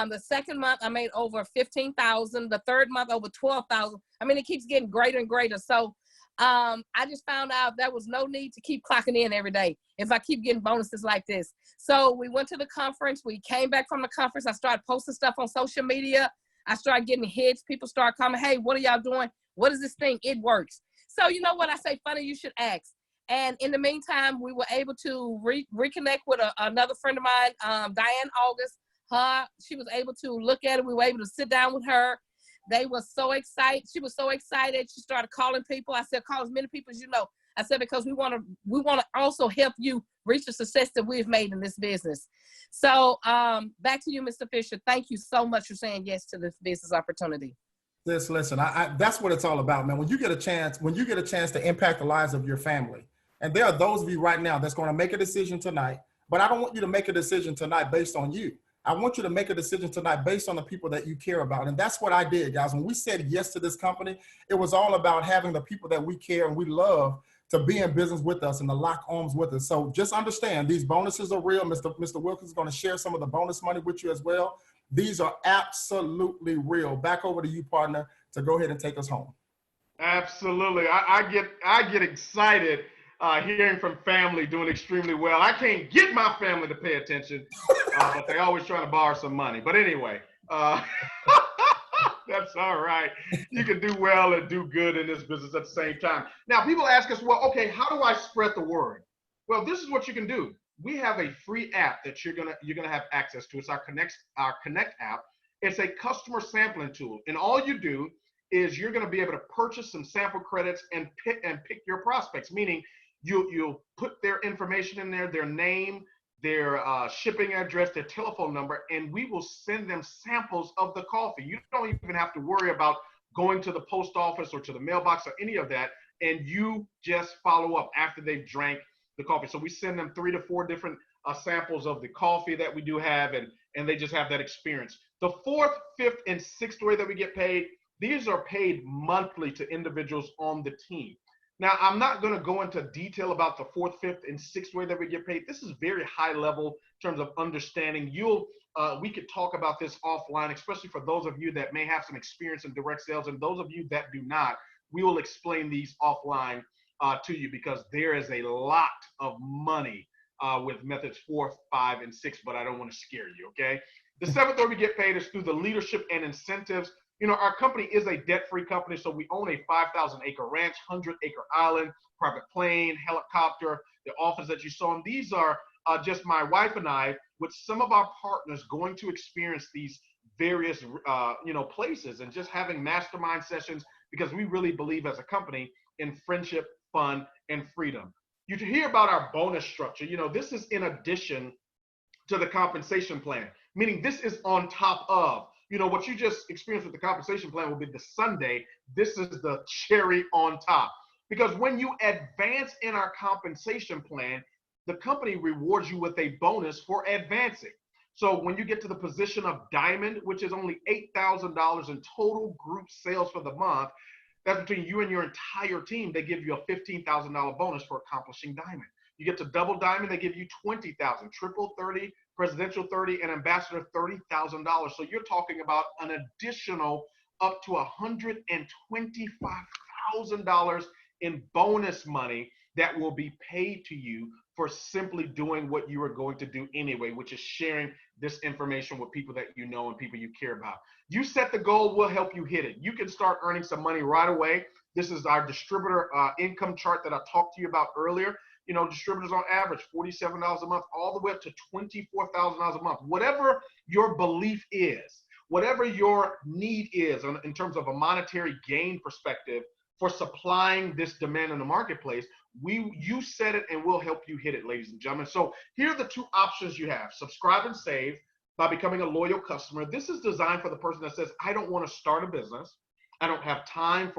The second month, I made over $15,000. The third month, over $12,000. I mean, it keeps getting greater and greater. So I just found out there was no need to keep clocking in every day if I keep getting bonuses like this. So we went to the conference. We came back from the conference. I started posting stuff on social media. I started getting hits. People started coming, hey, what are y'all doing? What is this thing? It works. So you know what? I say, funny, you should ask. And in the meantime, we were able to reconnect with another friend of mine, Diane August. She was able to look at it. We were able to sit down with her. They were so excited. She was so excited. She started calling people. I said, call as many people as you know. I said, because we want to also help you reach the success that we've made in this business. So back to you, Mr. Fisher. Thank you so much for saying yes to this business opportunity. Listen, that's what it's all about, man. When you get a chance to impact the lives of your family, and there are those of you right now that's going to make a decision tonight, but I don't want you to make a decision tonight based on you. I want you to make a decision tonight based on the people that you care about. And that's what I did, guys. When we said yes to this company, it was all about having the people that we care and we love to be in business with us and to lock arms with us. So just understand, these bonuses are real. Mr. Wilkins is going to share some of the bonus money with you as well. These are absolutely real. Back over to you, partner, to go ahead and take us home. Absolutely. I get excited hearing from family doing extremely well. I can't get my family to pay attention, but they always trying to borrow some money. But anyway, that's all right. You can do well and do good in this business at the same time. Now, people ask us, well, okay, how do I spread the word? Well, this is what you can do. We have a free app that you're gonna have access to. It's our Connect app. It's a customer sampling tool, and all you do is you're gonna be able to purchase some sample credits and pick your prospects. Meaning, you'll put their information in there, their name, their shipping address, their telephone number, and we will send them samples of the coffee. You don't even have to worry about going to the post office or to the mailbox or any of that, and you just follow up after they've drank the coffee. So we send them 3 to 4 different samples of the coffee that we do have, and they just have that experience. The 4th, 5th, and 6th way that we get paid, these are paid monthly to individuals on the team. Now, I'm not going to go into detail about the fourth, fifth, and sixth way that we get paid. This is very high level in terms of understanding. We could talk about this offline, especially for those of you that may have some experience in direct sales, and those of you that do not. We will explain these offline to you, because there is a lot of money with methods 4, 5, and 6, but I don't want to scare you, okay? The seventh way we get paid is through the leadership and incentives. You know, our company is a debt-free company, so we own a 5,000-acre ranch, 100-acre island, private plane, helicopter, the office that you saw. And these are just my wife and I, with some of our partners, going to experience these various, places, and just having mastermind sessions, because we really believe as a company in friendship, fun, and freedom. You hear about our bonus structure. You know, this is in addition to the compensation plan, meaning this is on top of. You know, what you just experienced with the compensation plan will be the Sunday. This is the cherry on top. Because when you advance in our compensation plan, the company rewards you with a bonus for advancing. So when you get to the position of diamond, which is only $8,000 in total group sales for the month, that's between you and your entire team. They give you a $15,000 bonus for accomplishing diamond. You get to double diamond, they give you $20,000, triple 30, presidential 30, and ambassador $30,000. So you're talking about an additional up to $125,000 in bonus money that will be paid to you for simply doing what you are going to do anyway, which is sharing this information with people that you know and people you care about. You set the goal, we'll help you hit it. You can start earning some money right away. This is our distributor income chart that I talked to you about earlier. You know, distributors on average, $47 a month, all the way up to $24,000 a month. Whatever your belief is, whatever your need is in terms of a monetary gain perspective for supplying this demand in the marketplace, you set it and we'll help you hit it, ladies and gentlemen. So here are the two options you have. Subscribe and save by becoming a loyal customer. This is designed for the person that says, I don't want to start a business. I don't have time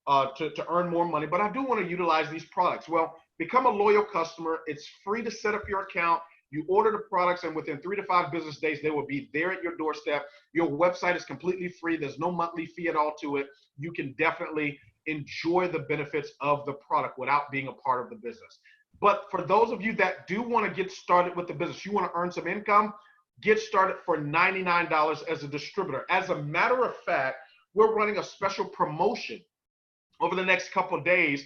to earn more money, but I do want to utilize these products. Well, become a loyal customer. It's free to set up your account. You order the products, and within 3 to 5 business days, they will be there at your doorstep. Your website is completely free. There's no monthly fee at all to it. You can definitely enjoy the benefits of the product without being a part of the business. But for those of you that do want to get started with the business, you want to earn some income, get started for $99 as a distributor. As a matter of fact, we're running a special promotion over the next couple of days,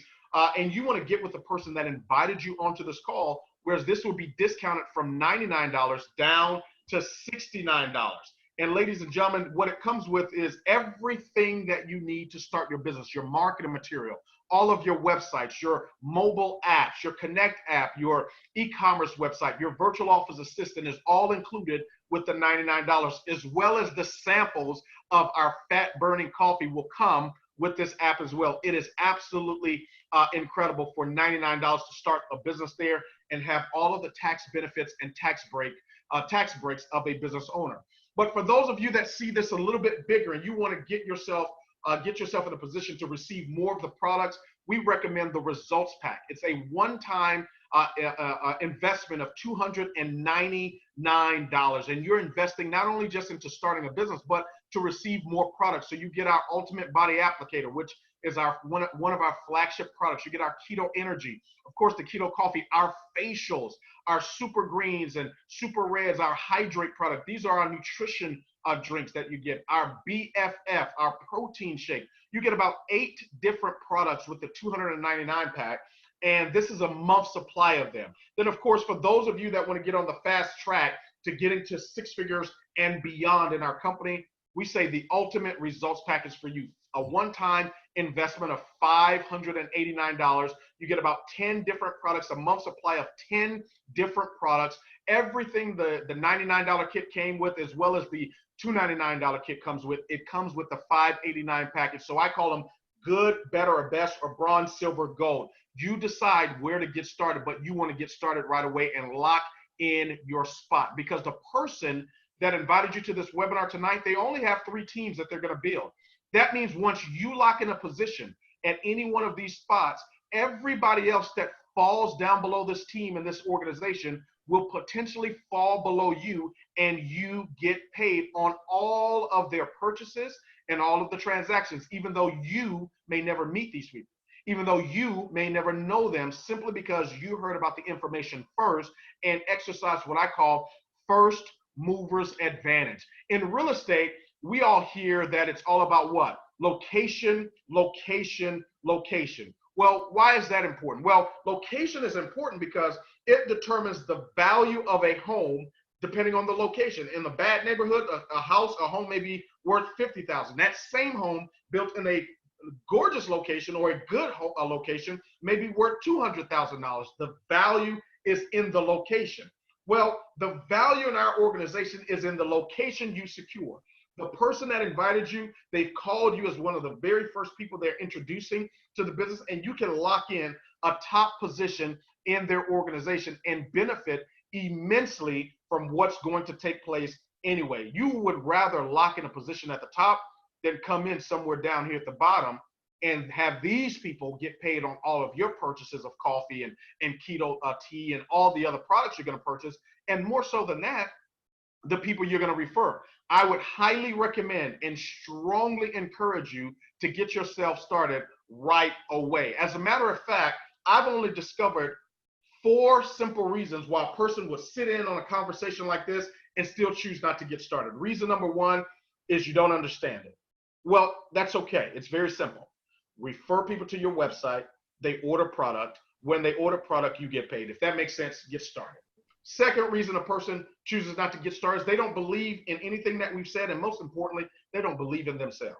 and you want to get with the person that invited you onto this call, whereas this will be discounted from $99 down to $69. And ladies and gentlemen, what it comes with is everything that you need to start your business, your marketing material, all of your websites, your mobile apps, your Connect app, your e-commerce website, your virtual office assistant is all included with the $99, as well as the samples of our fat burning coffee will come with this app as well. It is absolutely incredible for $99 to start a business there and have all of the tax benefits and tax breaks of a business owner. But for those of you that see this a little bit bigger and you want to get yourself in a position to receive more of the products, we recommend the results pack. It's a one-time investment of $299, and you're investing not only just into starting a business, but to receive more products. So you get our Ultimate Body Applicator, which is one of our flagship products. You get our Keto Energy, of course, the Keto Coffee, our facials, our Super Greens and Super Reds, our Hydrate product. These are our nutrition drinks that you get. Our BFF, our protein shake. You get about 8 different products with the $299 pack, and this is a month supply of them. Then, of course, for those of you that want to get on the fast track to getting to 6 figures and beyond in our company, we say the ultimate results package for you. A one-time investment of $589. You get about 10 different products, a month supply of 10 different products. Everything the $99 kit came with, as well as the $299 kit comes with. It comes with the $589 package. So I call them good, better, or best, or bronze, silver, gold. You decide where to get started, but you want to get started right away and lock in your spot, because the person that invited you to this webinar tonight, they only have 3 teams that they're going to build. That means once you lock in a position at any one of these spots, everybody else that falls down below this team and this organization will potentially fall below you, and you get paid on all of their purchases and all of the transactions, even though you may never meet these people. even though you may never know them, simply because you heard about the information first and exercise what I call first movers advantage. In real estate, we all hear that it's all about what? Location, location, location. Well, why is that important? Well, location is important because it determines the value of a home depending on the location. In a bad neighborhood, a home may be worth $50,000. That same home built in a gorgeous location or a good location may be worth $200,000. The value is in the location. Well, the value in our organization is in the location you secure. The person that invited you, they've called you as one of the very first people they're introducing to the business, and you can lock in a top position in their organization and benefit immensely from what's going to take place anyway. You would rather lock in a position at the top than come in somewhere down here at the bottom and have these people get paid on all of your purchases of coffee and keto tea and all the other products you're going to purchase. And more so than that, the people you're going to refer. I would highly recommend and strongly encourage you to get yourself started right away. As a matter of fact, I've only discovered 4 simple reasons why a person would sit in on a conversation like this and still choose not to get started. Reason number 1 is you don't understand it. Well, that's okay. It's very simple. Refer people to your website. They order product. When they order product, you get paid. If that makes sense, get started. Second reason a person chooses not to get started is they don't believe in anything that we've said, and most importantly, they don't believe in themselves.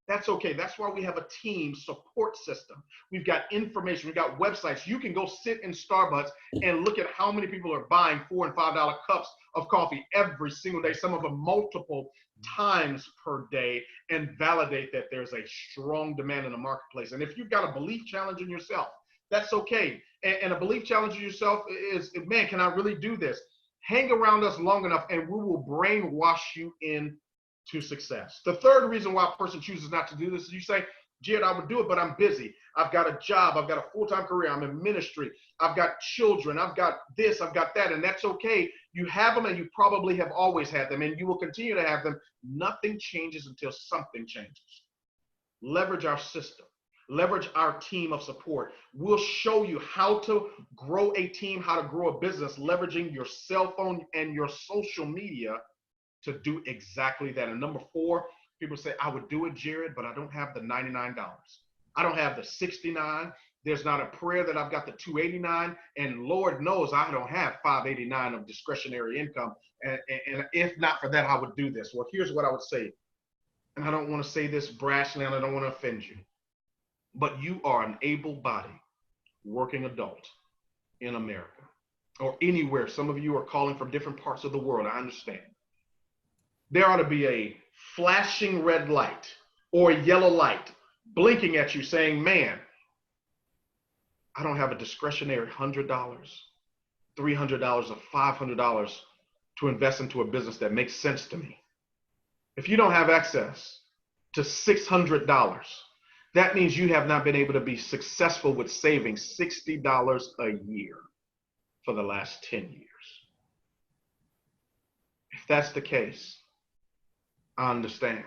That's okay. That's why we have a team support system. We've got information. We've got websites. You can go sit in Starbucks and look at how many people are buying $4 and $5 cups of coffee every single day, some of them multiple times per day, and validate that there's a strong demand in the marketplace. And if you've got a belief challenge in yourself, that's okay. And a belief challenge in yourself is, man, can I really do this? Hang around us long enough and we will brainwash you into success. The third reason why a person chooses not to do this is you say, Jarrod, I would do it, but I'm busy. I've got a job. I've got a full-time career. I'm in ministry. I've got children. I've got this. I've got that. And that's okay. You have them, and you probably have always had them, and you will continue to have them. Nothing changes until something changes. Leverage our system. Leverage our team of support. We'll show you how to grow a team, how to grow a business, leveraging your cell phone and your social media to do exactly that. And number 4, people say, I would do it, Jarrod, but I don't have the $99. I don't have the $69. There's not a prayer that I've got the $289. And Lord knows I don't have $589 of discretionary income. And if not for that, I would do this. Well, here's what I would say. And I don't want to say this brashly, and I don't want to offend you. But you are an able-bodied working adult in America or anywhere. Some of you are calling from different parts of the world. I understand. There ought to be a flashing red light or a yellow light blinking at you saying, man, I don't have a discretionary $100, $300, or $500 to invest into a business that makes sense to me. If you don't have access to $600, that means you have not been able to be successful with saving $60 a year for the last 10 years. If that's the case, I understand.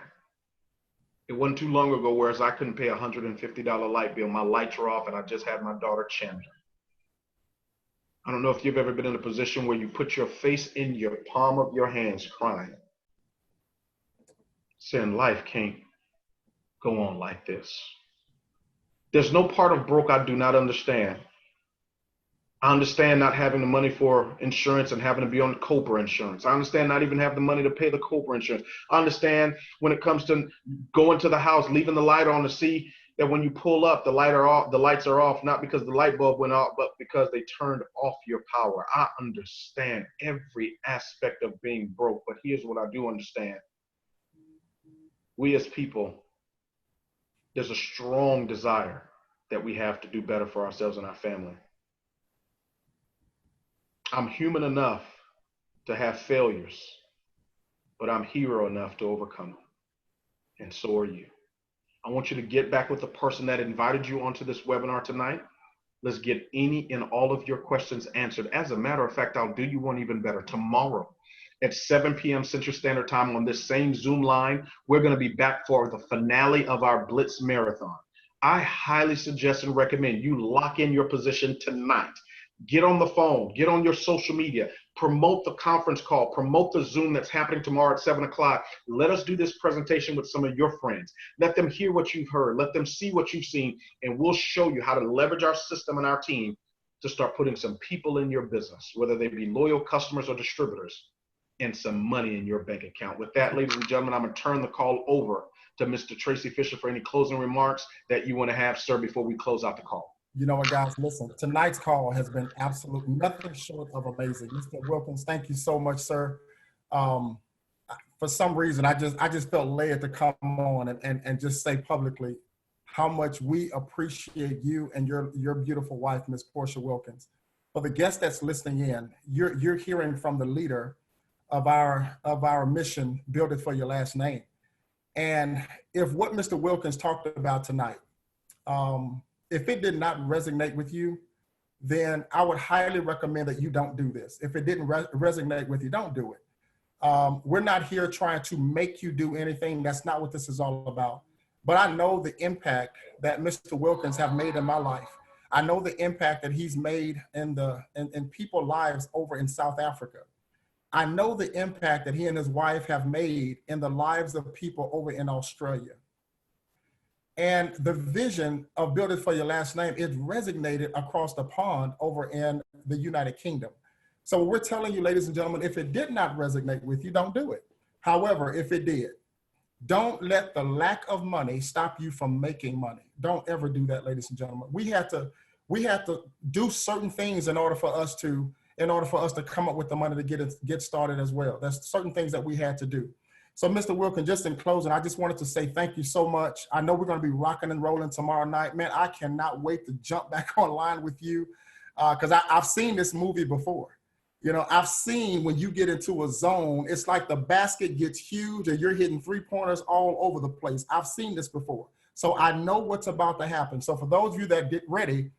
It wasn't too long ago whereas I couldn't pay a $150 light bill. My lights were off and I just had my daughter Chandler. I don't know if you've ever been in a position where you put your face in your palm of your hands crying, saying life can't go on like this. There's no part of broke I do not understand. I understand not having the money for insurance and having to be on COBRA insurance. I understand not even having the money to pay the COBRA insurance. I understand when it comes to going to the house, leaving the light on to see that when you pull up, the lights are off, not because the light bulb went off, but because they turned off your power. I understand every aspect of being broke, but here's what I do understand. We as people, there's a strong desire that we have to do better for ourselves and our family. I'm human enough to have failures, but I'm hero enough to overcome them. And so are you. I want you to get back with the person that invited you onto this webinar tonight. Let's get any and all of your questions answered. As a matter of fact, I'll do you one even better. Tomorrow at 7 p.m. Central Standard Time on this same Zoom line, we're going to be back for the finale of our Blitz Marathon. I highly suggest and recommend you lock in your position tonight. Get on the phone, get on your social media, promote the conference call, promote the Zoom that's happening tomorrow at 7 o'clock. Let us do this presentation with some of your friends. Let them hear what you've heard. Let them see what you've seen, and we'll show you how to leverage our system and our team to start putting some people in your business, whether they be loyal customers or distributors, and some money in your bank account. With that, ladies and gentlemen, I'm going to turn the call over to Mr. Tracy Fisher for any closing remarks that you want to have, sir, before we close out the call. You know what, guys, listen, tonight's call has been absolute, nothing short of amazing. Mr. Wilkins, thank you so much, sir. For some reason, I just felt led to come on and just say publicly how much we appreciate you and your beautiful wife, Miss Porshea Wilkins. For the guest that's listening in, you're hearing from the leader of our mission, Build It For Your Last Name. And if what Mr. Wilkins talked about tonight, if it did not resonate with you, then I would highly recommend that you don't do this. If it didn't resonate with you, don't do it. We're not here trying to make you do anything. That's not what this is all about. But I know the impact that Mr. Wilkins have made in my life. I know the impact that he's made in people's lives over in South Africa. I know the impact that he and his wife have made in the lives of people over in Australia. And the vision of Build It For Your Last Name, it resonated across the pond over in the United Kingdom. So we're telling you, ladies and gentlemen, if it did not resonate with you, don't do it. However, if it did, don't let the lack of money stop you from making money. Don't ever do that, ladies and gentlemen. We had to do certain things in order for us to come up with the money to get started as well. There's certain things that we had to do. So Mr. Wilkins, just in closing, I just wanted to say thank you so much. I know we're going to be rocking and rolling tomorrow night. Man, I cannot wait to jump back online with you because I've seen this movie before. You know, I've seen when you get into a zone, it's like the basket gets huge and you're hitting three-pointers all over the place. I've seen this before. So I know what's about to happen. So for those of you that get ready,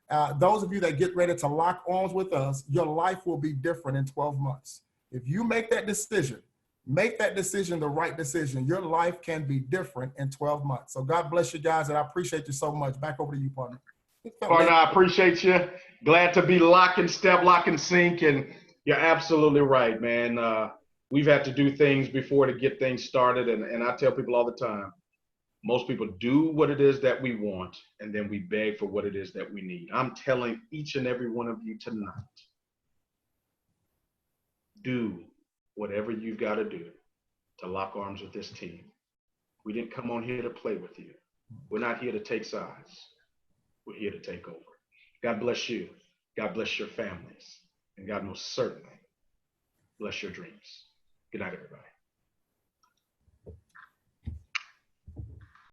to lock arms with us, your life will be different in 12 months. If you make that decision the right decision, your life can be different in 12 months. So God bless you guys, and I appreciate you so much. Back over to you, partner. Partner, I appreciate you. Glad to be lock and step, lock and sync, and you're absolutely right, man. We've had to do things before to get things started, and I tell people all the time, most people do what it is that we want, and then we beg for what it is that we need. I'm telling each and every one of you tonight, do whatever you've got to do to lock arms with this team. We didn't come on here to play with you. We're not here to take sides. We're here to take over. God bless you. God bless your families. And God most certainly bless your dreams. Good night, everybody.